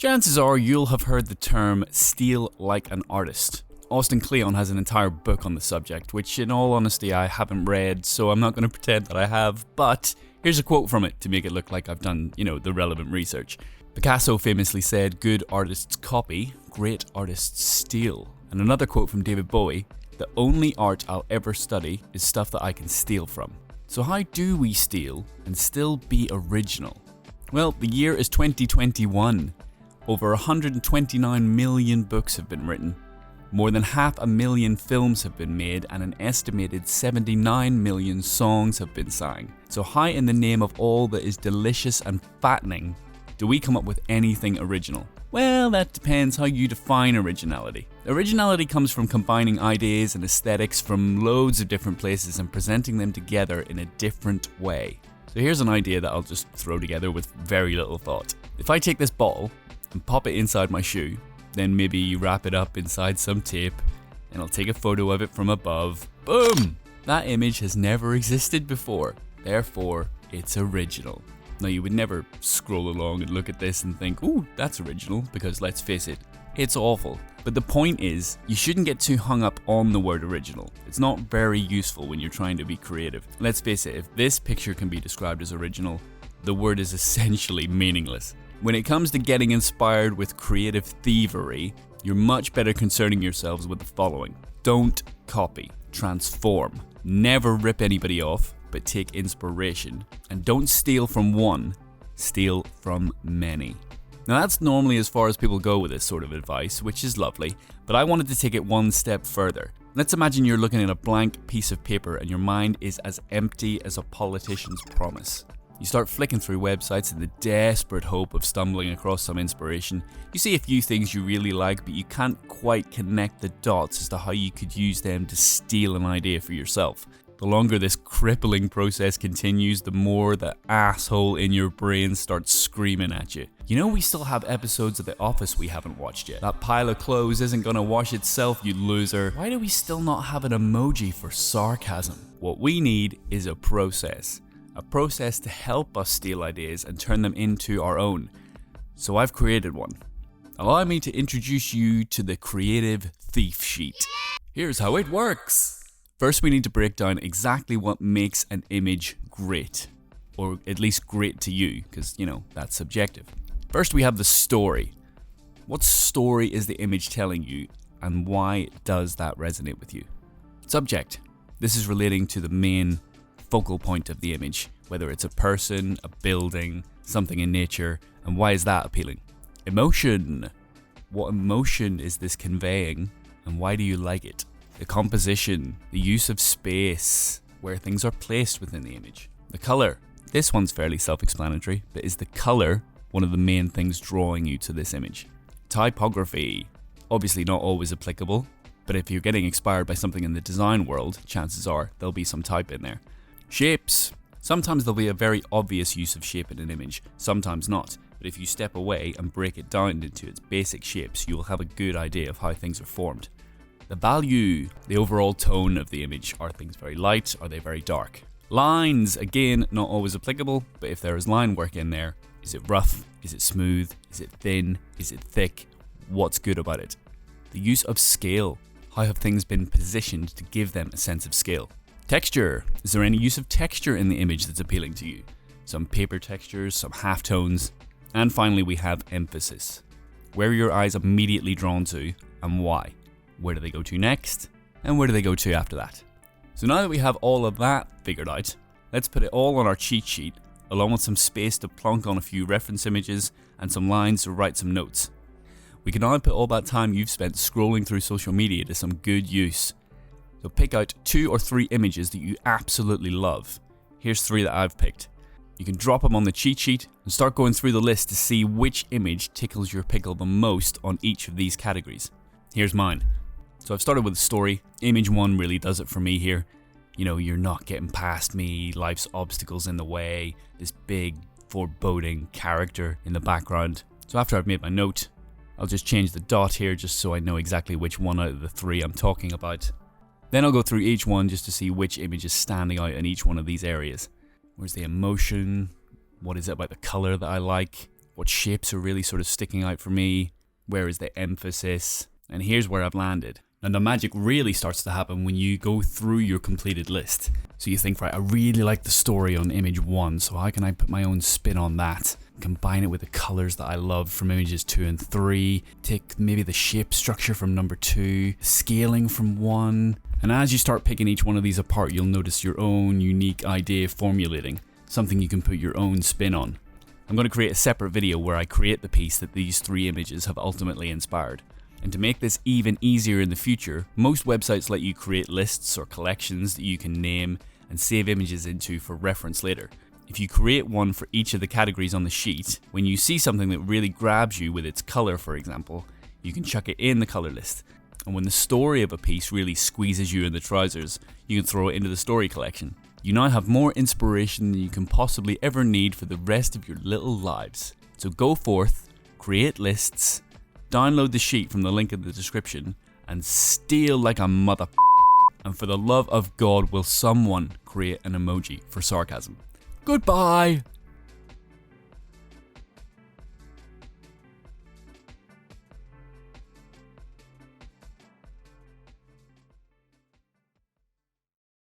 Chances are you'll have heard the term steal like an artist. Austin Kleon has an entire book on the subject, which in all honesty I haven't read, so I'm not going to pretend that I have, but here's a quote from it to make it look like I've done, the relevant research. Picasso famously said, "Good artists copy, great artists steal." And another quote from David Bowie, "The only art I'll ever study is stuff that I can steal from." So how do we steal and still be original? Well, the year is 2021. Over 129 million books have been written. More than 500,000 films have been made, and an estimated 79 million songs have been sang. So how in the name of all that is delicious and fattening do we come up with anything original? Well, that depends how you define originality. Originality comes from combining ideas and aesthetics from loads of different places and presenting them together in a different way. So here's an idea that I'll just throw together with very little thought. If I take this ball and pop it inside my shoe, then maybe wrap it up inside some tape, and I'll take a photo of it from above. Boom! That image has never existed before, therefore it's original. Now you would never scroll along and look at this and think, ooh, that's original, because let's face it, it's awful. But the point is, you shouldn't get too hung up on the word original. It's not very useful when you're trying to be creative. Let's face it, if this picture can be described as original, the word is essentially meaningless. When it comes to getting inspired with creative thievery, you're much better concerning yourselves with the following. Don't copy, transform. Never rip anybody off, but take inspiration. And don't steal from one, steal from many. Now that's normally as far as people go with this sort of advice, which is lovely, but I wanted to take it one step further. Let's imagine you're looking at a blank piece of paper and your mind is as empty as a politician's promise. You start flicking through websites in the desperate hope of stumbling across some inspiration. You see a few things you really like, but you can't quite connect the dots as to how you could use them to steal an idea for yourself. The longer this crippling process continues, the more the asshole in your brain starts screaming at you. We still have episodes of The Office we haven't watched yet. That pile of clothes isn't gonna wash itself, you loser. Why do we still not have an emoji for sarcasm? What we need is a process. A process to help us steal ideas and turn them into our own. So I've created one. Allow me to introduce you to the creative thief sheet. Here's how it works. First, we need to break down exactly what makes an image great, or at least great to you, because, that's subjective. First, we have the story. What story is the image telling you, and why does that resonate with you? Subject. This is relating to the main focal point of the image, whether it's a person, a building, something in nature, and why is that appealing? Emotion. What emotion is this conveying, and why do you like it? The composition, the use of space, where things are placed within the image. The color. This one's fairly self-explanatory, but is the color one of the main things drawing you to this image? Typography. Obviously not always applicable, but if you're getting inspired by something in the design world, chances are there'll be some type in there. Shapes. Sometimes there'll be a very obvious use of shape in an image, sometimes not, but if you step away and break it down into its basic shapes, you'll have a good idea of how things are formed. The value, the overall tone of the image. Are things very light? Are they very dark? Lines, again, not always applicable, but if there is line work in there, is it rough? Is it smooth? Is it thin? Is it thick? What's good about it? The use of scale. How have things been positioned to give them a sense of scale? Texture. Is there any use of texture in the image that's appealing to you? Some paper textures, some halftones. And finally, we have emphasis. Where are your eyes immediately drawn to, and why? Where do they go to next? And where do they go to after that? So now that we have all of that figured out, let's put it all on our cheat sheet, along with some space to plonk on a few reference images and some lines to write some notes. We can now put all that time you've spent scrolling through social media to some good use. So pick out 2 or 3 images that you absolutely love. Here's 3 that I've picked. You can drop them on the cheat sheet and start going through the list to see which image tickles your pickle the most on each of these categories. Here's mine. So I've started with a story. Image 1 really does it for me here. You're not getting past me, life's obstacles in the way, this big foreboding character in the background. So after I've made my note, I'll just change the dot here just so I know exactly which one out of the 3 I'm talking about. Then I'll go through each one just to see which image is standing out in each one of these areas. Where's the emotion? What is it about the color that I like? what shapes are really sort of sticking out for me, where is the emphasis, and here's where I've landed. And the magic really starts to happen when you go through your completed list. So you think, right, I really like the story on image 1, so how can I put my own spin on that? Combine it with the colors that I love from images 2 and 3, take maybe the shape structure from number 2, scaling from 1. And as you start picking each one of these apart, you'll notice your own unique idea formulating, something you can put your own spin on. I'm going to create a separate video where I create the piece that these 3 images have ultimately inspired. And to make this even easier in the future, most websites let you create lists or collections that you can name and save images into for reference later. If you create one for each of the categories on the sheet, when you see something that really grabs you with its color, for example, you can chuck it in the color list. And when the story of a piece really squeezes you in the trousers, you can throw it into the story collection. You now have more inspiration than you can possibly ever need for the rest of your little lives. So go forth, create lists, download the sheet from the link in the description, and steal like a mother. And for the love of God, will someone create an emoji for sarcasm? Goodbye!